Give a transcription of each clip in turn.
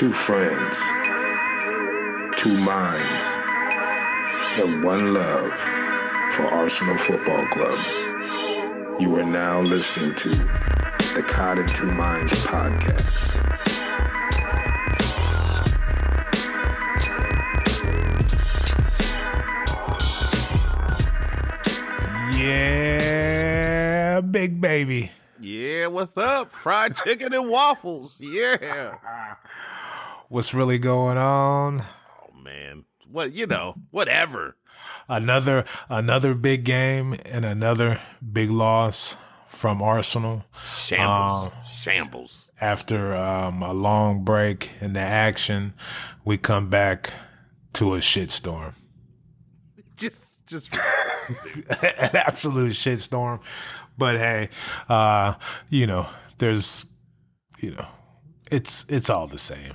Two friends, two minds, and one love for Arsenal Football Club. You are now listening to the Cod and Two Minds podcast. Yeah, big baby. Yeah, what's up? Fried chicken and waffles. Yeah. What's really going on? Oh, man. Whatever. Another big game and another big loss from Arsenal. Shambles. After a long break in the action, we come back to a shitstorm. Just An absolute shitstorm. But hey, it's all the same.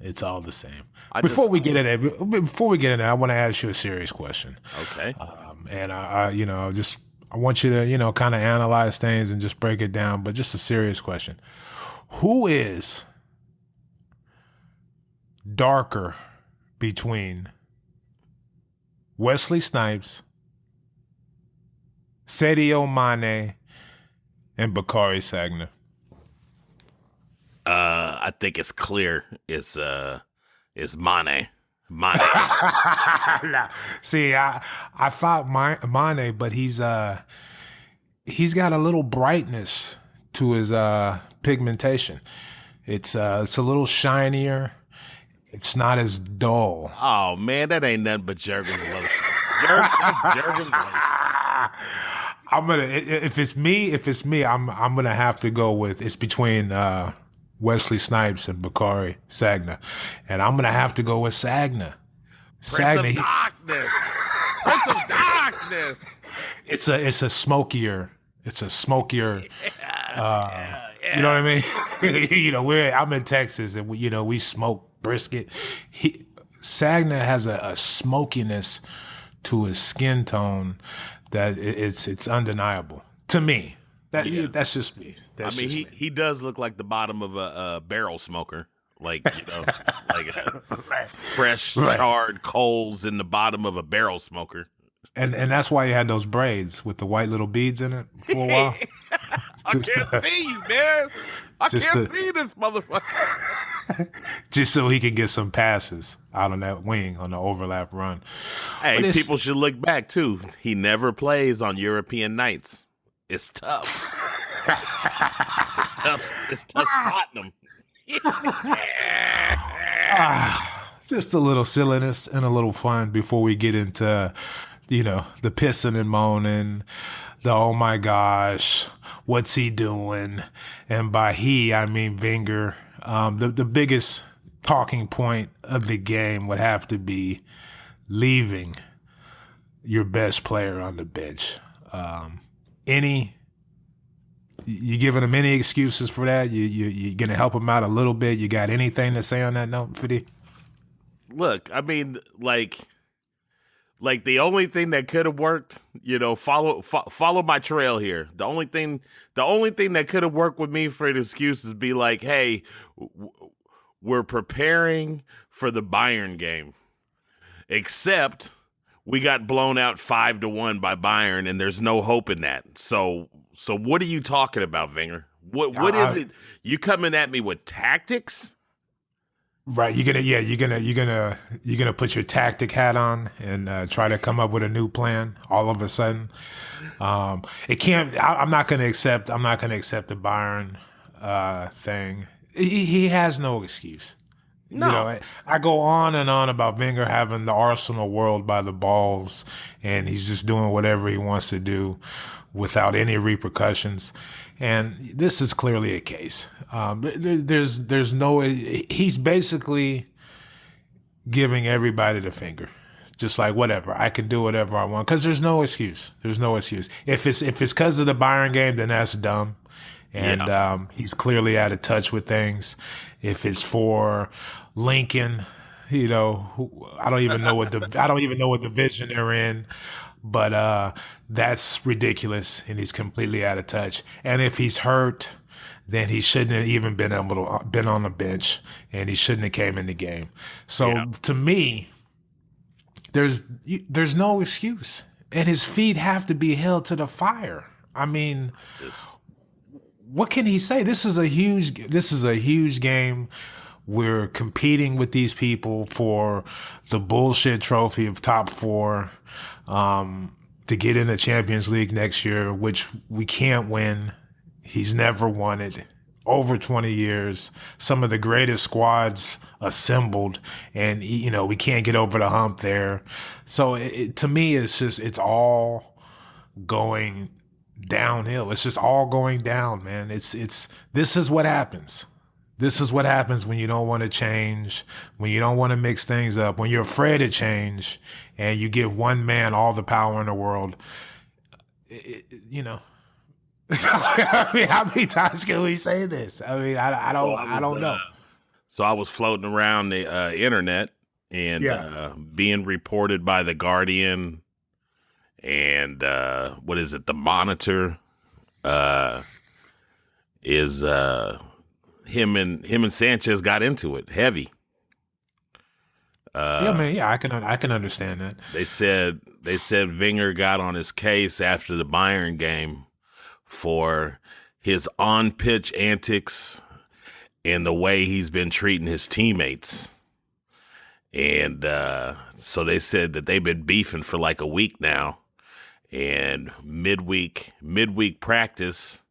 It's all the same. Before we get in there, I want to ask you a serious question. Okay. And I want you to, kind of analyze things and just break it down, but just a serious question. Who is darker between Wesley Snipes, Sadio Mane, and Bakary Sagna? I think it's clear. It's Mane. Mane. See, I thought Mane, but he's got a little brightness to his pigmentation. It's a little shinier. It's not as dull. Oh man, that ain't nothing but Jergens lotion. That's Jergens lotion. If it's me, I'm gonna have to go with it's between Wesley Snipes and Bakary Sagna, and I'm gonna have to go with Sagna. Prince of Darkness. Prince of Darkness. It's a smokier. Yeah. You know what I mean? I'm in Texas, and we smoke brisket. Sagna has a smokiness to his skin tone that it's undeniable to me. That's just me. He does look like the bottom of a barrel smoker, like fresh charred coals in the bottom of a barrel smoker. And that's why he had those braids with the white little beads in it for a while. I can't see you, man. I can't see this motherfucker. Just so he can get some passes out on that wing on the overlap run. Hey, people should look back, too. He never plays on European nights. It's tough. It's tough spotting them. Just a little silliness and a little fun before we get into, the pissing and moaning, the oh my gosh, what's he doing? And by he, I mean Wenger. The biggest talking point of the game would have to be leaving your best player on the bench. You giving him any excuses for that? You gonna help him out a little bit? You got anything to say on that note, Fiddy? Look, I mean, like the only thing that could have worked, follow my trail here. The only thing that could have worked with me for an excuse is be like, hey, we're preparing for the Bayern game, except we got blown out 5-1 by Bayern, and there's no hope in that. So what are you talking about, Wenger? What is it? You coming at me with tactics? Right, you're gonna put your tactic hat on and try to come up with a new plan all of a sudden. It can't. I'm not gonna accept the Bayern thing. He has no excuse. No. I go on and on about Wenger having the Arsenal world by the balls, and he's just doing whatever he wants to do without any repercussions. And this is clearly a case. There's no. He's basically giving everybody the finger, just like whatever. I can do whatever I want because there's no excuse. There's no excuse. If it's because of the Bayern game, then that's dumb. And he's clearly out of touch with things. If it's for Lincoln, I don't even know what division they're in. But that's ridiculous, and he's completely out of touch. And if he's hurt, then he shouldn't have even been able to been on the bench, and he shouldn't have came in the game. So to me, there's no excuse, and his feet have to be held to the fire. I mean, what can he say? This is a huge game. We're competing with these people for the bullshit trophy of top four to get in the Champions League next year, which we can't win. He's never won it. Over 20 years, some of the greatest squads assembled, and we can't get over the hump there. So to me, it's all going downhill. It's just all going down, man. This is what happens. This is what happens when you don't want to change, when you don't want to mix things up, when you're afraid to change, and you give one man all the power in the world. I mean, how many times can we say this? I mean, I don't know. So I was floating around the internet and being reported by The Guardian and what is it? The Monitor is him and Sanchez got into it heavy. I can understand that. They said Wenger got on his case after the Bayern game for his on-pitch antics and the way he's been treating his teammates. And so they said that they've been beefing for like a week now. And midweek practice,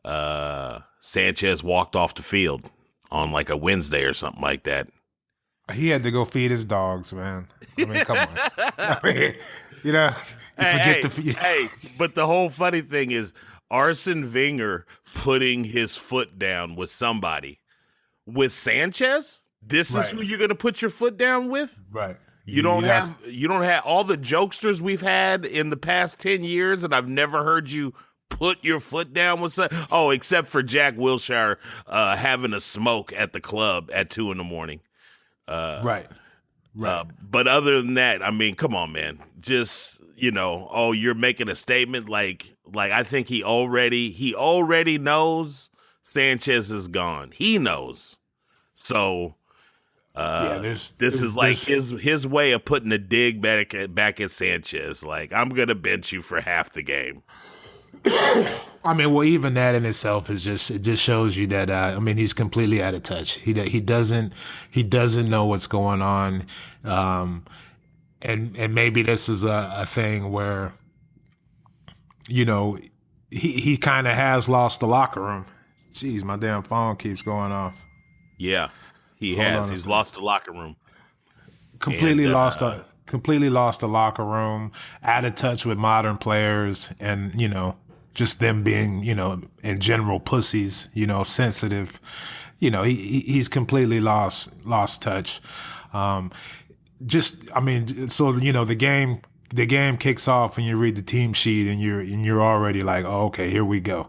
Sanchez walked off the field on like a Wednesday or something like that. He had to go feed his dogs, man. I mean, come on. I mean, but the whole funny thing is Arsene Wenger putting his foot down with somebody. With Sanchez? This is who you're going to put your foot down with? Right. You don't have all the jokesters we've had in the past 10 years, and I've never heard you put your foot down with some. Oh, except for Jack Wilshere having a smoke at the club at 2 a.m. Right. But other than that, I mean, come on, man. Just, you're making a statement like I think he already knows Sanchez is gone. He knows. So this is like his way of putting a dig back at Sanchez. Like, I'm gonna bench you for half the game. I mean, well, even that in itself it just shows you that he's completely out of touch. He doesn't know what's going on, and maybe this is a thing where he kind of has lost the locker room. Jeez, my damn phone keeps going off. Yeah, he has. He's lost the locker room. Completely lost the locker room. Out of touch with modern players, and just them being in general pussies. Sensitive. He's completely lost touch. The game kicks off and you read the team sheet and you're already like, oh, okay, here we go.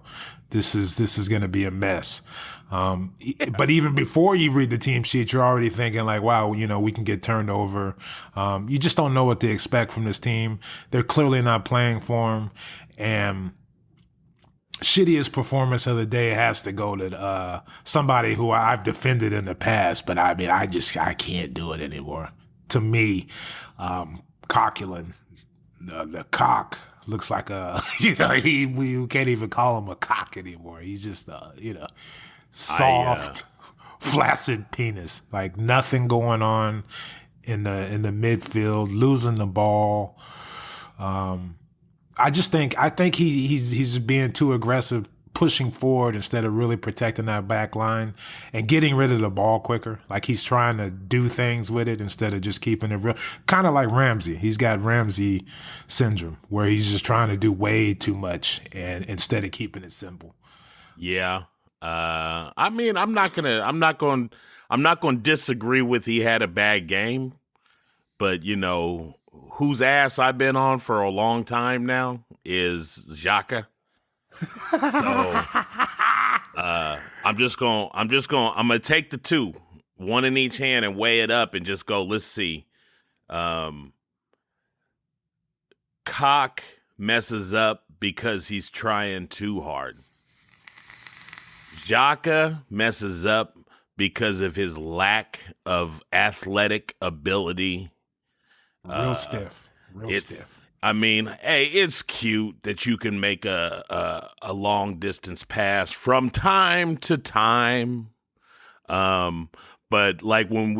This is going to be a mess. But even before you read the team sheet, you're already thinking like, wow, we can get turned over. You just don't know what to expect from this team. They're clearly not playing for him. And shittiest performance of the day has to go to somebody who I've defended in the past, but I mean, I can't do it anymore. To me, Coquelin, the cock, looks like we can't even call him a cock anymore. He's just soft, flaccid penis, like nothing going on in the midfield, losing the ball. I think he's being too aggressive, pushing forward instead of really protecting that back line and getting rid of the ball quicker. Like he's trying to do things with it instead of just keeping it real. Kind of like Ramsey. He's got Ramsey syndrome where he's just trying to do way too much and instead of keeping it simple. Yeah. I mean, I'm not going to disagree with he had a bad game, but whose ass I've been on for a long time now is Xhaka. So I'm gonna take the two, one in each hand, and weigh it up and just go, let's see. Cock messes up because he's trying too hard. Xhaka messes up because of his lack of athletic ability. Real stiff. Real stiff. I mean, hey, it's cute that you can make a long distance pass from time to time. But like when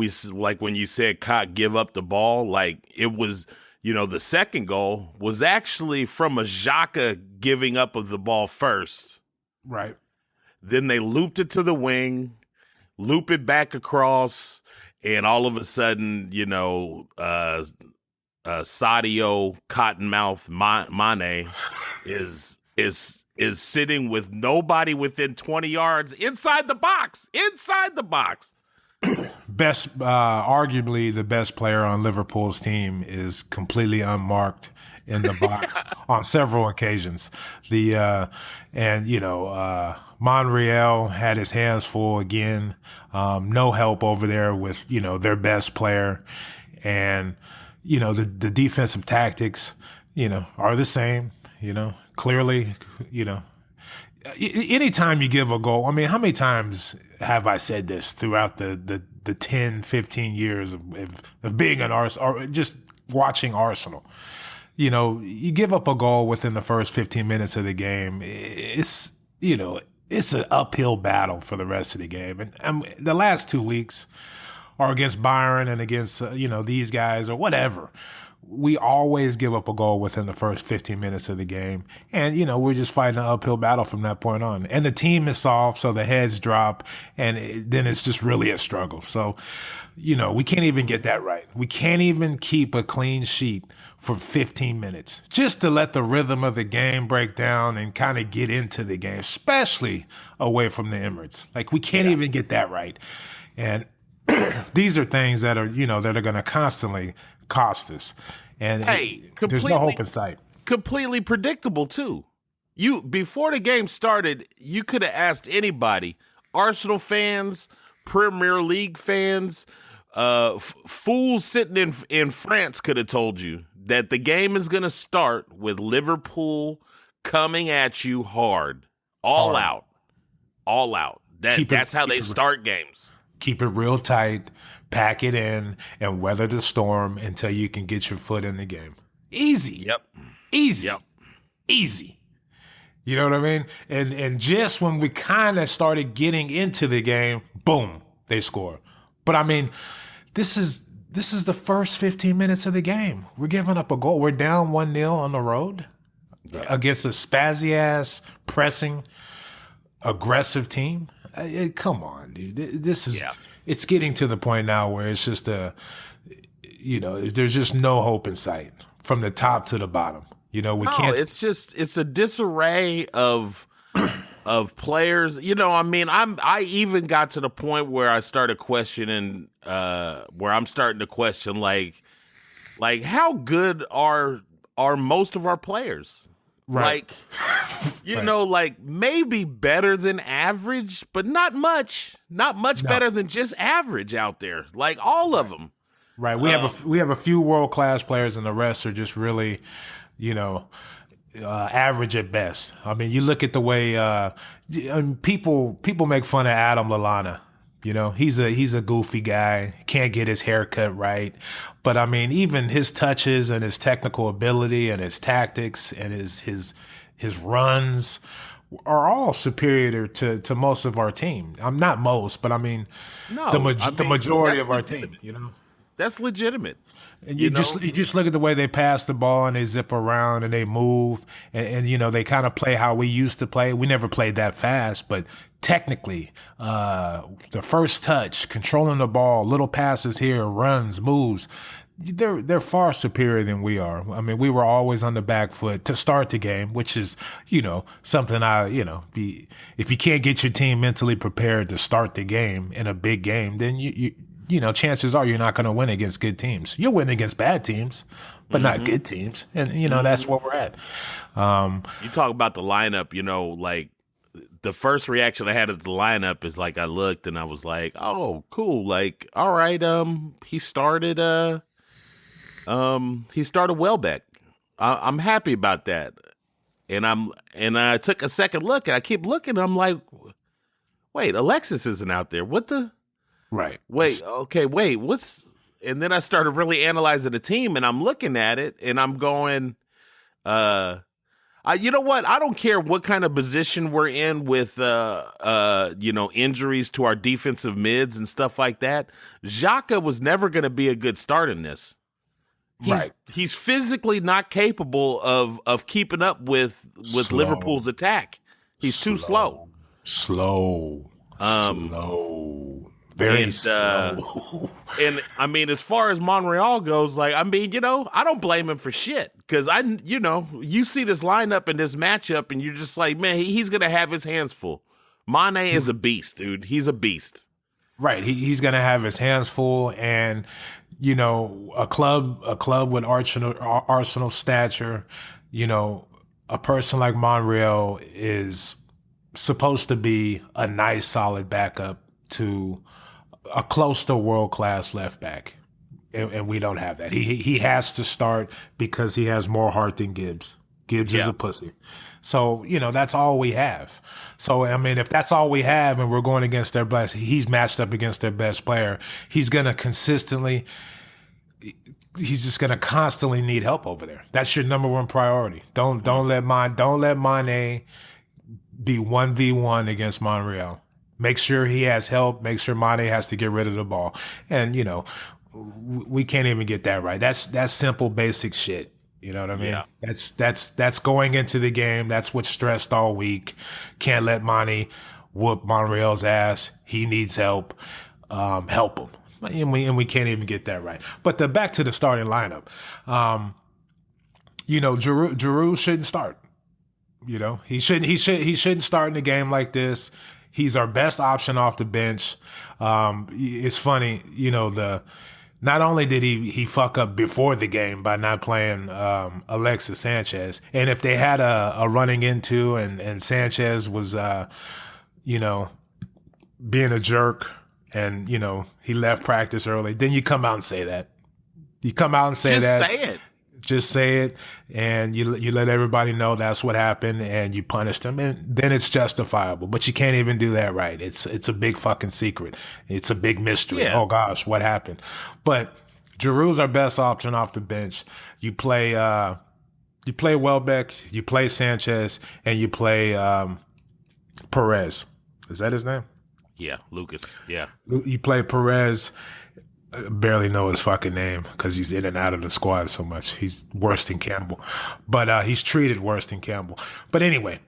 you said Cock give up the ball, like it was, the second goal was actually from a Xhaka giving up of the ball first. Right. Then they looped it to the wing, loop it back across, and all of a sudden, Sadio Cottonmouth Mane is sitting with nobody within 20 yards inside the box. Arguably the best player on Liverpool's team is completely unmarked in the box on several occasions. Monreal had his hands full again. No help over there with, their best player. And, the defensive tactics, are the same, clearly, anytime you give a goal, I mean, how many times have I said this throughout the 10, 15 years of being an Arsenal or just watching Arsenal? You give up a goal within the first 15 minutes of the game. It's an uphill battle for the rest of the game. And the last 2 weeks are against Bayern and against, these guys or whatever. We always give up a goal within the first 15 minutes of the game. And, we're just fighting an uphill battle from that point on. And the team is soft, so the heads drop, and then it's just really a struggle. So, we can't even get that right. We can't even keep a clean sheet for 15 minutes just to let the rhythm of the game break down and kind of get into the game, especially away from the Emirates. Like, we can't even get that right. And these are things that are, that are going to constantly cost us. And there's no hope in sight. Completely predictable, too. Before the game started, you could have asked anybody, Arsenal fans, Premier League fans, fools sitting in France could have told you that the game is going to start with Liverpool coming at you hard, all out. That's how they start games. Keep it real tight, pack it in, and weather the storm until you can get your foot in the game. Easy. Yep. Easy. Yep. Easy. You know what I mean? And just when we kind of started getting into the game, boom, they score. But I mean, this is the first 15 minutes of the game. We're giving up a goal. We're down 1-0 on the road against a spazzy-ass, pressing, aggressive team. Come on, dude. This is it's getting to the point now where it's just there's just no hope in sight from the top to the bottom. Can't. It's a disarray of players. I even got to the point where I started questioning, where I'm starting to question like how good are most of our players? Right. Like maybe better than average, but not much. Not much better than just average out there. Like all of them. Right. We have a few world-class players, and the rest are just really, average at best. I mean, you look at the way people make fun of Adam Lallana. He's a goofy guy, can't get his haircut right. But I mean, even his touches and his technical ability and his tactics and his runs are all superior to most of our team. I'm not most, but I mean, the majority of our team. That's legitimate. And you just look at the way they pass the ball and they zip around and they move and they kind of play how we used to play. We never played that fast, but technically, the first touch, controlling the ball, little passes here, runs, moves, they're far superior than we are. I mean, we were always on the back foot to start the game, which is, something if you can't get your team mentally prepared to start the game in a big game, then chances are you're not going to win against good teams. You'll win against bad teams, but not good teams. And, that's where we're at. You talk about the lineup, like the first reaction I had at the lineup is like I looked and I was like, oh, cool. Like, all right, he started Welbeck. I'm happy about that. And I took a second look and I keep looking. I'm like, wait, Alexis isn't out there. What the? Right. Wait, okay, wait, what's? And then I started really analyzing the team, and I'm looking at it, and I'm going, you know what? I don't care what kind of position we're in with, injuries to our defensive mids and stuff like that. Xhaka was never going to be a good start in this. He's physically not capable of keeping up with Liverpool's attack. He's too slow. Slow. Very slow. And I mean, as far as Monreal goes, like, I mean, I don't blame him for shit because you see this lineup and this matchup, and you're just like, man, he's gonna have his hands full. Mane is a beast, dude. He's a beast. Right. He's gonna have his hands full, and a club with Arsenal stature, a person like Monreal is supposed to be a nice, solid backup to a close to world-class left back. And we don't have that. He has to start because he has more heart than Gibbs. Gibbs is a pussy. So, that's all we have. So, I mean, if that's all we have and we're going against their best, he's matched up against their best player, he's just going to constantly need help over there. That's your number one priority. Don't let Mane be 1v1 against Monreal. Make sure he has help. Make sure Mane has to get rid of the ball. And, we can't even get that right. That's simple, basic shit. You know what I mean? Yeah. That's going into the game. That's what's stressed all week. Can't let Mane whoop Monreal's ass. He needs help. Help him. And we can't even get that right. But back to the starting lineup. Giroud shouldn't start. He shouldn't start in a game like this. He's our best option off the bench. It's funny, not only did he fuck up before the game by not playing Alexis Sanchez, and if they had a running into and Sanchez was, being a jerk and, he left practice early, then you come out and say that. You come out and say that. Just say it. Just say it, and you let everybody know that's what happened, and you punished him, and then it's justifiable. But you can't even do that right. It's a big fucking secret. It's a big mystery. Yeah. Oh gosh, what happened? But Giroud's our best option off the bench. You play Welbeck, you play Sanchez, and you play Perez. Is that his name? Yeah, Lucas. Yeah. You play Perez. Barely know his fucking name because he's in and out of the squad so much. He's worse than Campbell, but he's treated worse than Campbell. But anyway,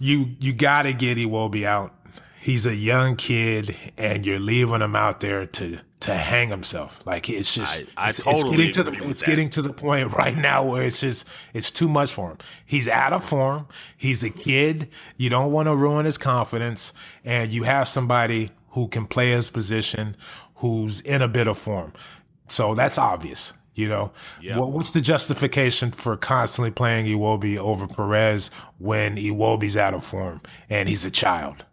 you got to get Iwobi out. He's a young kid, and you're leaving him out there to hang himself. Like it's just, it's getting to the point right now where it's too much for him. He's out of form. He's a kid. You don't want to ruin his confidence, and you have somebody who can play his position, who's in a bit of form. So that's obvious, Yeah. What's the justification for constantly playing Iwobi over Perez when Iwobi's out of form and he's a child?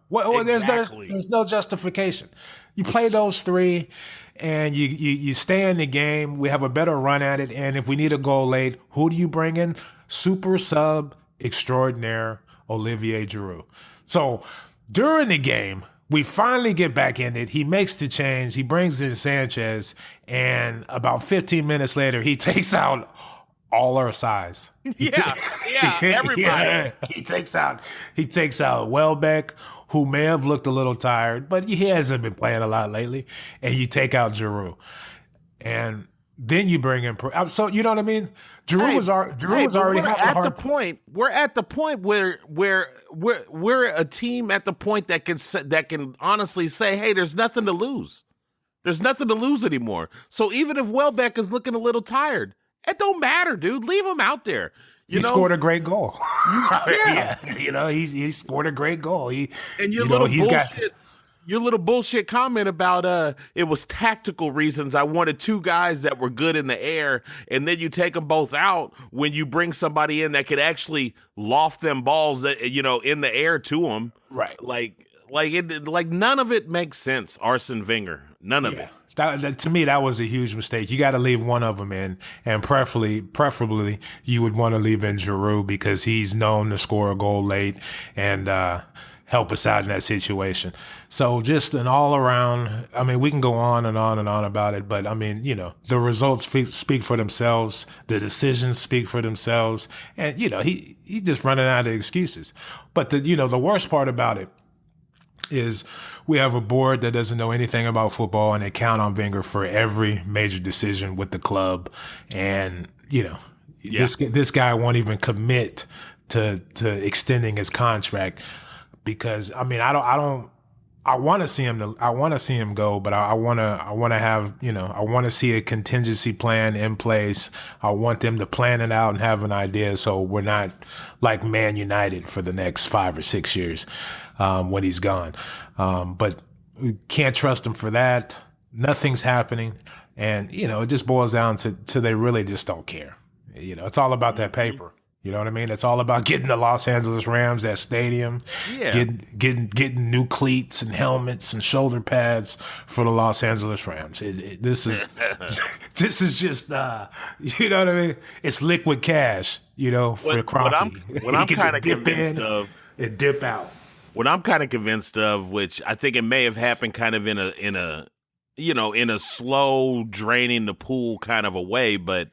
Well, Exactly. there's no justification. You play those three and you stay in the game. We have a better run at it. And if we need a goal late, who do you bring in? Super sub extraordinaire Olivier Giroud. So during the game, we finally get back in it. He makes the change. He brings in Sanchez. And about 15 minutes later, he takes out all our size. Everybody. Yeah, he takes out Welbeck, who may have looked a little tired, but he hasn't been playing a lot lately. And you take out Giroud. And then you bring in, so you know what I mean? Giroud was already We're at the point where we're a team at the point that can honestly say, hey, there's nothing to lose. There's nothing to lose anymore. So even if Welbeck is looking a little tired, it don't matter, dude. Leave him out there. He scored a great goal. Yeah. He scored a great goal. Your little bullshit comment about it was tactical reasons. I wanted two guys that were good in the air, and then you take them both out when you bring somebody in that could actually loft them balls that in the air to them. Right. Like none of it makes sense. Arsene Wenger, none of it. That, to me, that was a huge mistake. You got to leave one of them in, and preferably you would want to leave in Giroud because he's known to score a goal late, and help us out in that situation. So just an all around, I mean, we can go on and on and on about it, but I mean, the results speak for themselves. The decisions speak for themselves. And, he just running out of excuses. But the worst part about it is we have a board that doesn't know anything about football, and they count on Wenger for every major decision with the club. And, this guy won't even commit to extending his contract because, I mean, I want to see him go, but I want to have, I want to see a contingency plan in place. I want them to plan it out and have an idea, so we're not like Man United for the next 5 or 6 years when he's gone. But we can't trust him for that. Nothing's happening, and it just boils down to they really just don't care. It's all about that paper. You know what I mean? It's all about getting the Los Angeles Rams that stadium, getting new cleats and helmets and shoulder pads for the Los Angeles Rams. This is just you know what I mean? It's liquid cash, for Kroenke. What I'm kind of convinced of and dip out. What I'm kind of convinced of, which I think it may have happened kind of in a slow draining the pool kind of a way, but.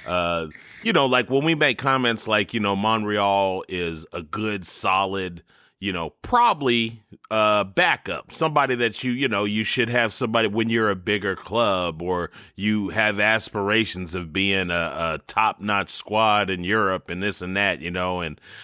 Like when we make comments like, Monreal is a good, solid, probably backup, somebody that you should have somebody when you're a bigger club or you have aspirations of being a top-notch squad in Europe and this and that, and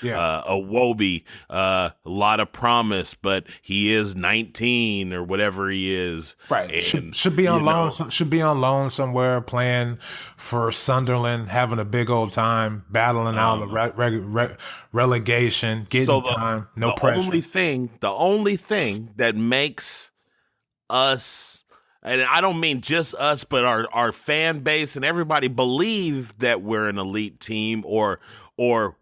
Iwobi, a lot of promise, but he is 19 or whatever he is. Right. And, should be on loan. Should be on loan somewhere, playing for Sunderland, having a big old time, battling out the relegation, getting time, no pressure. The only thing that makes us, and I don't mean just us, but our fan base and everybody believe that we're an elite team or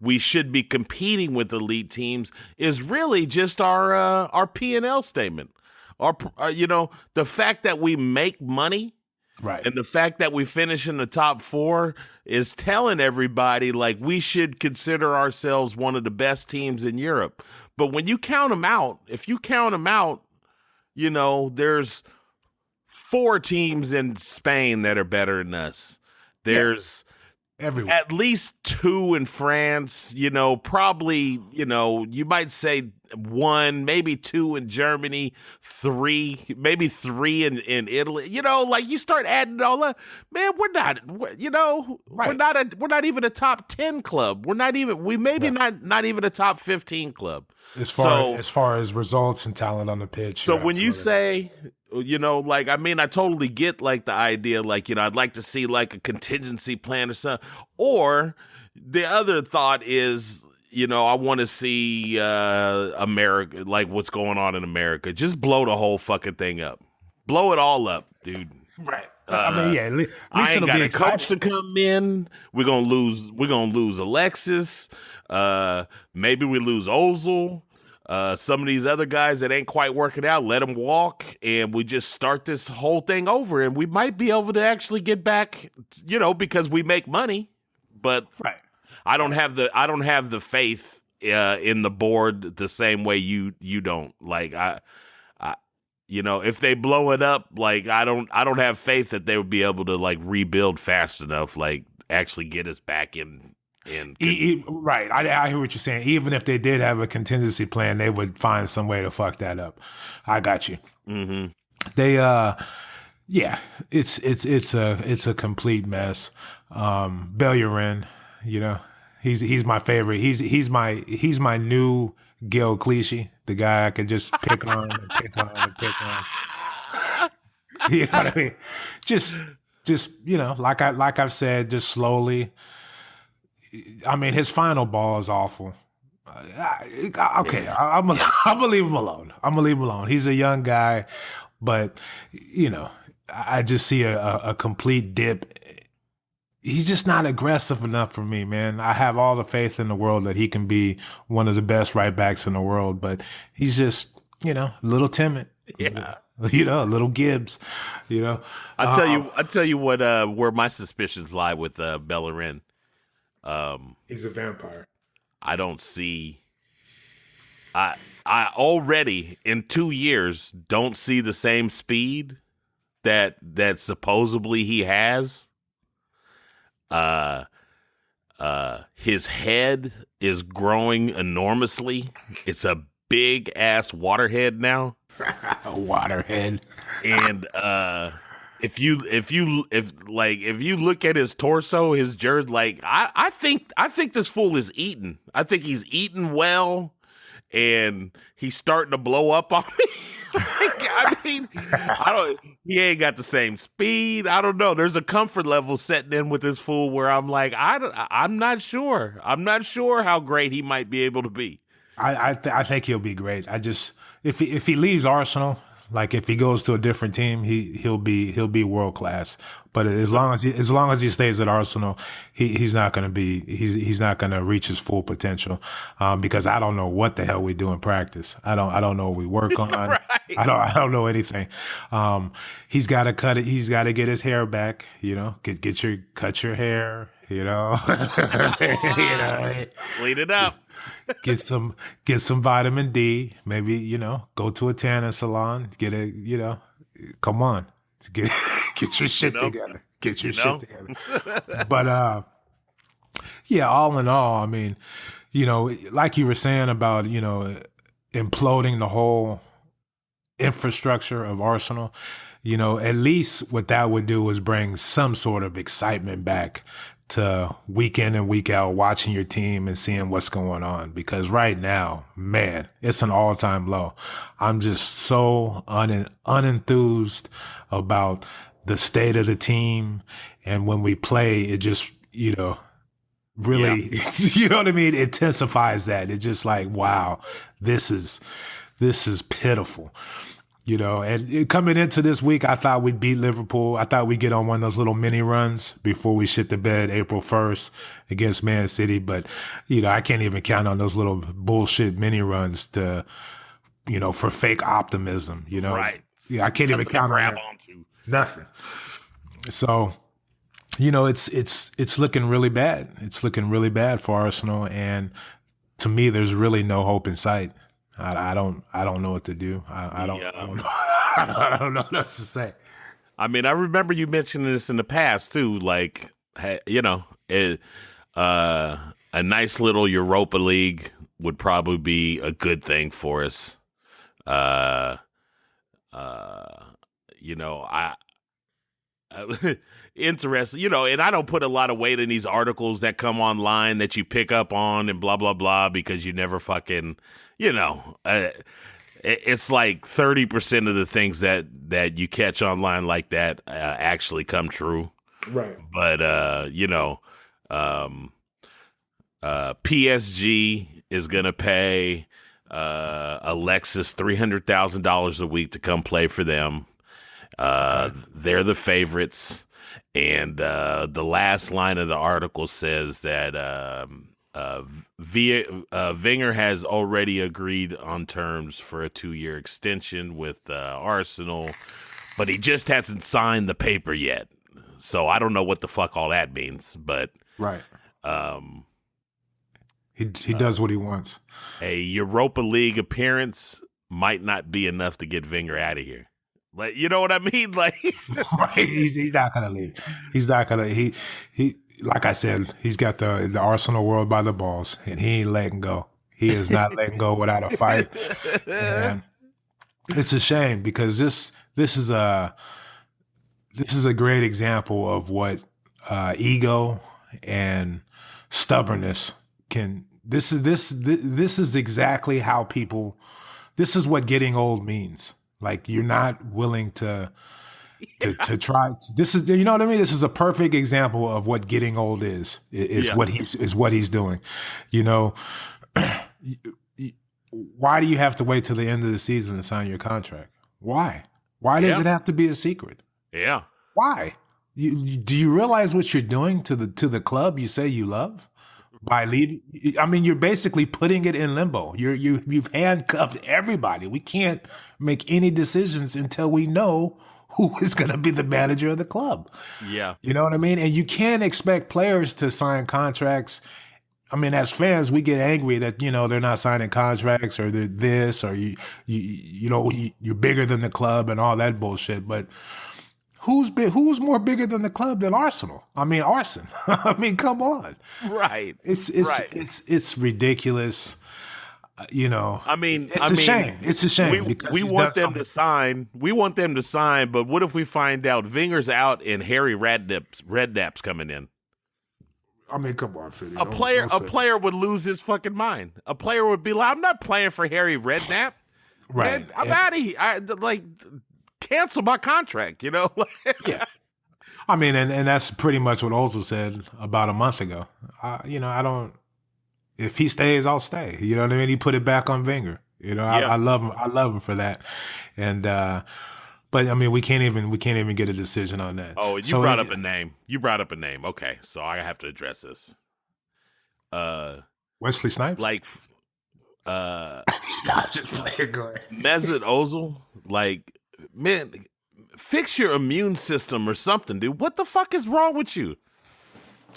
we should be competing with elite teams is really just our P&L statement. The fact that we make money, right, and the fact that we finish in the top 4 is telling everybody like we should consider ourselves one of the best teams in Europe. But when you count them out, there's 4 teams in Spain that are better than us. There's everywhere. At least 2 in France, probably, you might say 1, maybe 2 in Germany, 3, maybe 3 in Italy. Like you start adding it all up, man, we're not even a top 10 club. Not even a top 15 club. As far as results and talent on the pitch. So when you say, I totally get like the idea, like, I'd like to see like a contingency plan or something. Or the other thought is, I want to see America, like what's going on in America. Just blow the whole fucking thing up. Blow it all up, dude. Right. At least I ain't it'll got be a exciting. coach to come in. We're gonna lose Alexis. Maybe we lose Ozil. Some of these other guys that ain't quite working out, let them walk, and we just start this whole thing over, and we might be able to actually get back, because we make money. But right. I don't have the faith in the board the same way you don't. Like I if they blow it up, like I don't have faith that they would be able to like rebuild fast enough, like actually get us back in. Right. I hear what you're saying. Even if they did have a contingency plan, they would find some way to fuck that up. I got you. Mm-hmm. They it's a complete mess. Bellerin, he's my favorite. He's my new Gil Clichy, the guy I could just pick on and pick on and pick on. You know what I mean? Just like I've said, just slowly. I mean, his final ball is awful. Okay, I'm gonna leave him alone. He's a young guy, but I just see a complete dip. He's just not aggressive enough for me, man. I have all the faith in the world that he can be one of the best right backs in the world, but he's just, a little timid. Yeah. A little Gibbs, I tell you what, where my suspicions lie with Bellerin. He's a vampire. I don't see. I I already in 2 years don't see the same speed that supposedly he has. His head is growing enormously. It's a big ass waterhead now. Waterhead. And if you look at his torso, his jersey, like I think this fool is eating. I think he's eating well, and he's starting to blow up on me. He ain't got the same speed. I don't know. There's a comfort level setting in with this fool where I'm like, I'm not sure. I'm not sure how great he might be able to be. I think he'll be great. If he leaves Arsenal, like if he goes to a different team, he'll be world class. But as long as he stays at Arsenal, he's not going to reach his full potential, because I don't know what the hell we do in practice. I don't know what we work on. Right. I don't know anything. He's got to cut it. He's got to get his hair back. Cut your hair. Clean it up. Get some vitamin D. Maybe, go to a tanning salon. Come on. Get your shit together. Get your shit together. But yeah, all in all, I mean, like you were saying about, imploding the whole infrastructure of Arsenal, at least what that would do is bring some sort of excitement back to week in and week out watching your team and seeing what's going on. Because right now, man, it's an all-time low. I'm just so unenthused about the state of the team. And when we play, it just, really, you know what I mean? It intensifies that. It's just like, wow, this is pitiful. And coming into this week, I thought we'd beat Liverpool. I thought we'd get on one of those little mini runs before we shit the bed April 1st against Man City. But, I can't even count on those little bullshit mini runs to, for fake optimism, Right. Yeah, I can't even count on that. Onto. Nothing. So, it's looking really bad. It's looking really bad for Arsenal. And to me, there's really no hope in sight. I don't know what to do. I don't know. I don't know what else to say. I mean, I remember you mentioning this in the past too. Like, a nice little Europa League would probably be a good thing for us. Interesting, and I don't put a lot of weight in these articles that come online that you pick up on and blah, blah, blah, because you never fucking, it's like 30% of the things that you catch online like that actually come true. Right. But, PSG is going to pay Alexis $300,000 a week to come play for them. They're the favorites. And the last line of the article says that Wenger has already agreed on terms for a 2-year extension with Arsenal, but he just hasn't signed the paper yet. So I don't know what the fuck all that means, but right. He does what he wants. A Europa League appearance might not be enough to get Wenger out of here. Like, you know what I mean? Like, right. He's not gonna leave. He's not gonna. He. Like I said, he's got the Arsenal world by the balls, and he ain't letting go. He is not letting go without a fight. And it's a shame because this is a great example of what ego and stubbornness can. This is exactly how people. This is what getting old means. Like, you're not willing to try. This is, you know what I mean? This is a perfect example of what getting old is what he's doing. Why do you have to wait till the end of the season to sign your contract? Why does it have to be a secret? Yeah. Why? Do you realize what you're doing to the club you say you love? By leaving, I mean, you're basically putting it in limbo. You've handcuffed everybody. We can't make any decisions until we know who is going to be the manager of the club. Yeah, you know what I mean. And you can't expect players to sign contracts I mean, as fans, we get angry that, they're not signing contracts or they're this or you're bigger than the club and all that bullshit. But who's more bigger than the club than Arsenal? I mean, Arson. I mean, come on. Right. It's ridiculous. I mean, it's a shame. It's a shame because we want them to sign. We want them to sign, but what if we find out Wenger's out and Harry Redknapp's coming in? I mean, come on, Fiddy. A player would lose his fucking mind. A player would be like, "I'm not playing for Harry Redknapp. Right? Man, I'm out of here. Cancel my contract." Yeah. I mean, and that's pretty much what Ozil said about a month ago. I don't. If he stays, I'll stay. You know what I mean? He put it back on Wenger. I love him. I love him for that. And but I mean, we can't even get a decision on that. Oh, you brought up a name. Okay, so I have to address this. Wesley Snipes. Just playing going. Mesut Ozil. Man, fix your immune system or something, dude. What the fuck is wrong with you?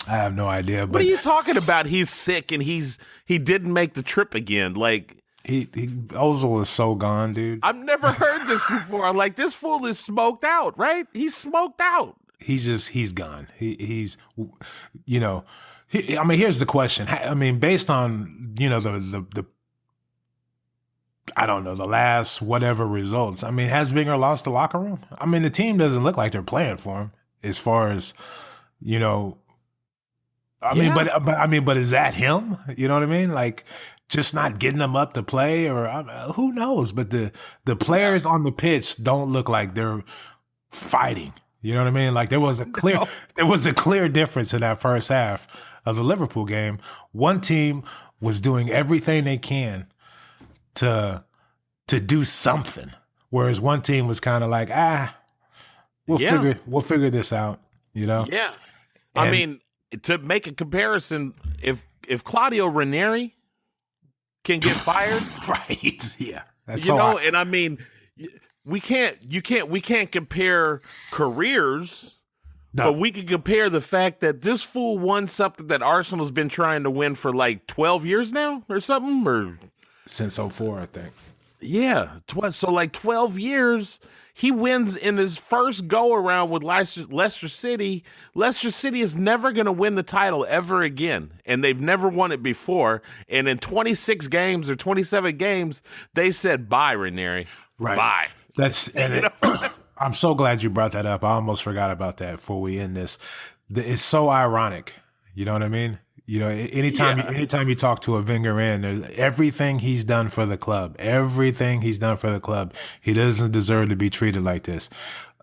I have no idea. But what are you talking about? He's sick and he didn't make the trip again. Ozil is so gone, dude. I've never heard this before. I'm like, this fool is smoked out, right? He's smoked out. He's gone. He's I mean, here's the question. I mean, based on, the I don't know, the last whatever results. I mean, has Wenger lost the locker room? I mean, the team doesn't look like they're playing for him as far as, but is that him? You know what I mean? Just not getting them up to play, or who knows? But the players on the pitch don't look like they're fighting. You know what I mean? There was a clear difference in that first half of the Liverpool game. One team was doing everything they can to do something, whereas one team was kind of like, we'll figure this out. Yeah. I mean, to make a comparison, if Claudio Ranieri can get fired, right? Yeah, that's and I mean, we can't compare careers, but we can compare the fact that this fool won something that Arsenal's been trying to win for 12 years now, or something, or since 2004, I think. Yeah, so 12 years. He wins in his first go around with Leicester City. Leicester City is never going to win the title ever again, and they've never won it before. And in 26 games or 27 games, they said bye, Ranieri. Right. Bye. I'm so glad you brought that up. I almost forgot about that before we end this. It's so ironic. You know what I mean? Anytime you talk to a Wenger everything he's done for the club, he doesn't deserve to be treated like this.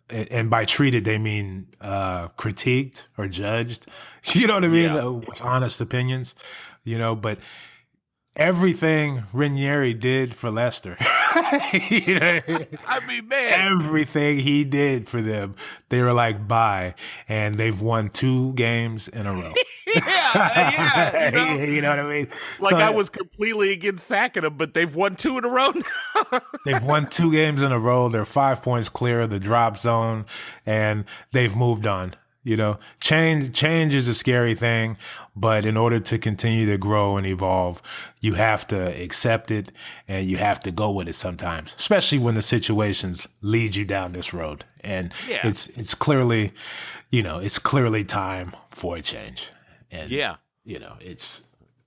And by treated, they mean critiqued or judged. You know what I mean? Yeah. With honest opinions, but everything Ranieri did for Leicester. I mean, man. Everything he did for them, they were like, bye. And they've won 2 games in a row. Yeah. You know what I mean? I was completely against sacking them, but they've won 2 in a row now. They've won 2 games in a row. They're 5 points clear of the drop zone, and they've moved on. Change is a scary thing, but in order to continue to grow and evolve, you have to accept it and you have to go with it sometimes, especially when the situations lead you down this road. And it's clearly, it's clearly time for a change. And it's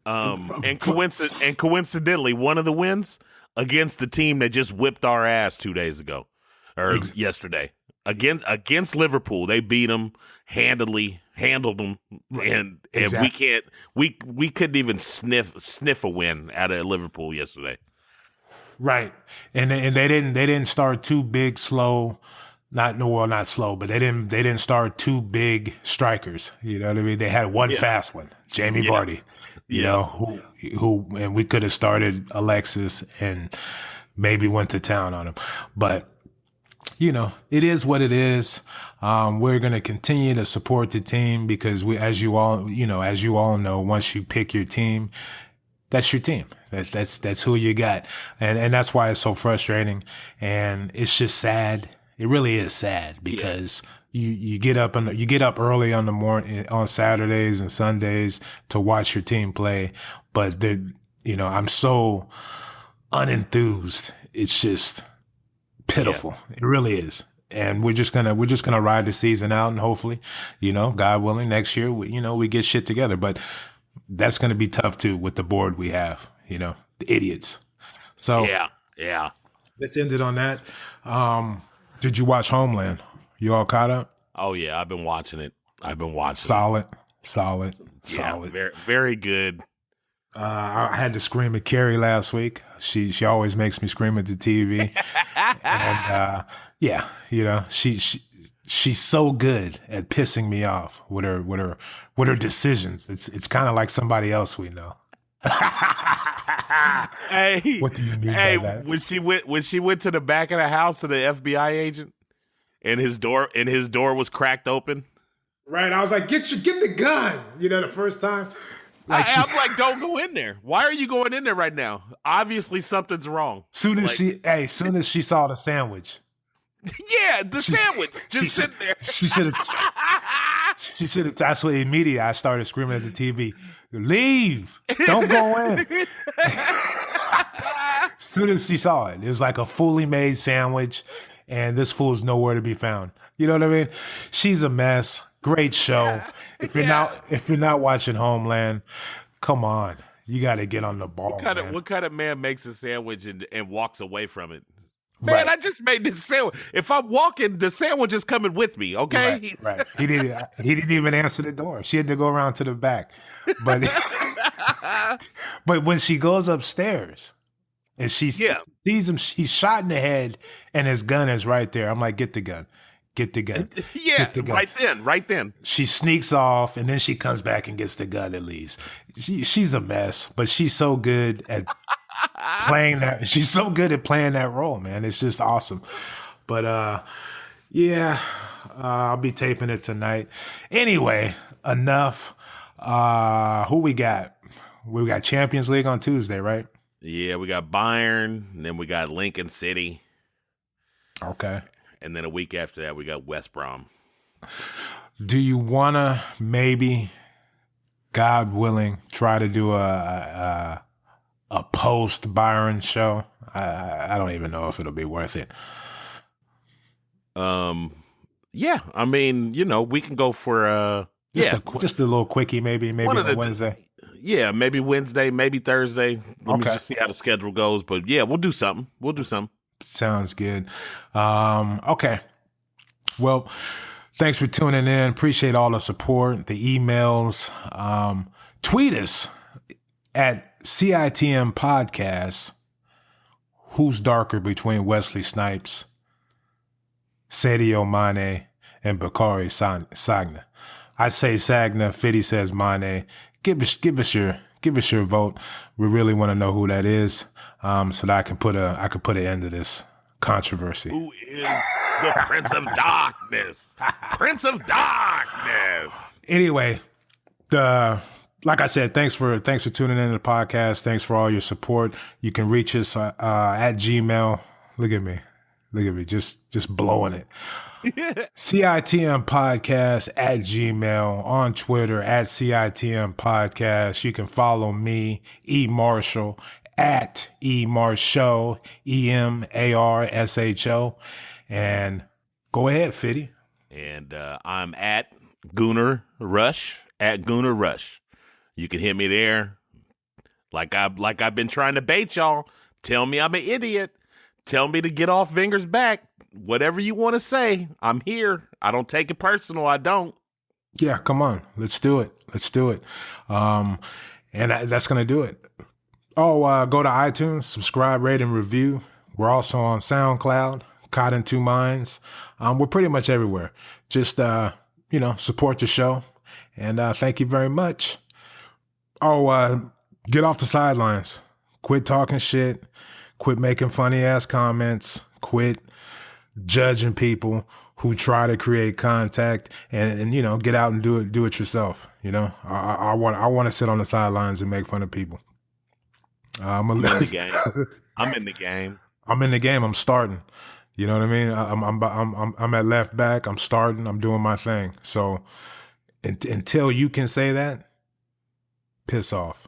and coincidentally, one of the wins against the team that just whipped our ass 2 days ago or yesterday. Against Liverpool, they beat them handled them, and exactly. we couldn't even sniff a win out of Liverpool yesterday. Right, and they didn't start too big, slow. Not slow, but they didn't start 2 big strikers. You know what I mean? They had one fast one, Jamie Vardy. Who and we could have started Alexis and maybe went to town on him, but. It is what it is. We're going to continue to support the team because as you all know, once you pick your team, that's your team. That's who you got. And that's why it's so frustrating. And it's just sad. It really is sad because you get up and you get up early on the morning on Saturdays and Sundays to watch your team play, but I'm so unenthused. It's just pitiful. Yeah. It really is. And we're just gonna ride the season out, and hopefully, God willing, next year we get shit together. But that's gonna be tough too with the board we have. The idiots. So yeah. Let's end it on that. Did you watch Homeland? You all caught up? Oh yeah, I've been watching it. Solid. Yeah, very, very good. I had to scream at Carrie last week. She always makes me scream at the TV. And she's so good at pissing me off with her decisions. It's kind of like somebody else we know. Hey, what do you mean by that? When she went to the back of the house of the FBI agent, and his door was cracked open. Right, I was like, get the gun. The first time. I'm like, don't go in there. Why are you going in there right now? Obviously, something's wrong. Soon as she saw the sandwich. Yeah, sandwich just sitting there. She should have. That's what immediately I started screaming at the TV. Leave! Don't go in. As soon as she saw it, it was like a fully made sandwich, and this fool's nowhere to be found. You know what I mean? She's a mess. Great show. If you're not watching Homeland, come on, you got to get on the ball. What kind of man makes a sandwich and walks away from it? Man, right. I just made this sandwich. If I'm walking, the sandwich is coming with me. Okay, right. He didn't even answer the door. She had to go around to the back. But but when she goes upstairs and she sees him, he's shot in the head, and his gun is right there. I'm like, get the gun. Get the gun. Yeah, the gun. Right then. She sneaks off, and then she comes back and gets the gun at least. She's a mess, but she's so good at playing that. She's so good at playing that role, man. It's just awesome. But I'll be taping it tonight. Anyway, enough. Who we got? We got Champions League on Tuesday, right? Yeah, we got Bayern, and then we got Lincoln City. Okay. And then a week after that, we got West Brom. Do you want to maybe, God willing, try to do a post-Byron show? I don't even know if it'll be worth it. Yeah. I mean, we can go for just a little quickie, maybe on Wednesday. Yeah, maybe Wednesday, maybe Thursday. Let me just see how the schedule goes. But yeah, we'll do something. Sounds good. Okay. Well, thanks for tuning in. Appreciate all the support, the emails. Tweet us at CITM Podcast. Who's darker between Wesley Snipes, Sadio Mane, and Bakary Sagna? I say Sagna. Fiddy says Mane. Give us your vote. We really want to know who that is, so that I can put an end to this controversy. Who is the Prince of Darkness? Prince of Darkness. Anyway, like I said, thanks for tuning in to the podcast. Thanks for all your support. You can reach us at Gmail. Look at me, just blowing it. CITM Podcast at Gmail, on Twitter at CITM Podcast. You can follow me, E. Marshall, at E. Marshall, EMARSHO. And go ahead, Fiddy. And I'm at Gooner Rush, at Gooner Rush. You can hit me there. Like I've been trying to bait y'all. Tell me I'm an idiot. Tell me to get off Wenger's back. Whatever you want to say, I'm here. I don't take it personal. I don't. Yeah, come on. Let's do it. And that's going to do it. Oh, go to iTunes, subscribe, rate, and review. We're also on SoundCloud, Caught in Two Minds. We're pretty much everywhere. Just, support the show. And thank you very much. Oh, get off the sidelines. Quit talking shit. Quit making funny-ass comments. Quit judging people who try to create contact, and get out and do it yourself. I want to sit on the sidelines and make fun of people. I'm in the game. I'm in the game. I'm in the game. I'm starting. You know what I mean? I'm at left back. I'm starting. I'm doing my thing. So until you can say that, piss off.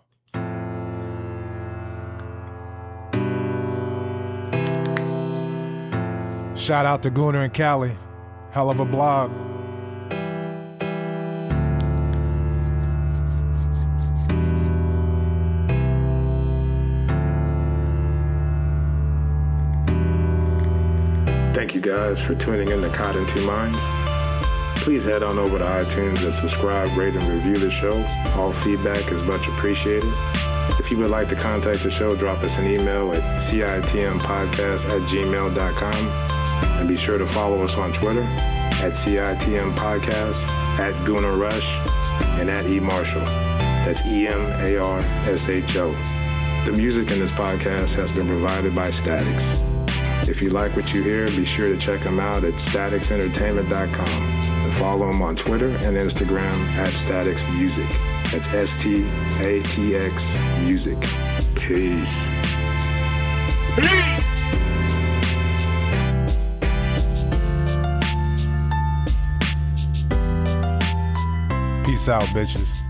Shout out to Gooner and Cali. Hell of a blog. Thank you guys for tuning in to Caught in Two Minds. Please head on over to iTunes and subscribe, rate, and review the show. All feedback is much appreciated. If you would like to contact the show, drop us an email at citmpodcast@gmail.com. And be sure to follow us on Twitter at CITMPodcast, at Gooner Rush, and at eMarshall. That's EMARSHO. The music in this podcast has been provided by Statics. If you like what you hear, be sure to check them out at staticsentertainment.com and follow them on Twitter and Instagram at Statics Music. That's STATX Music. Peace. Peace out, bitches.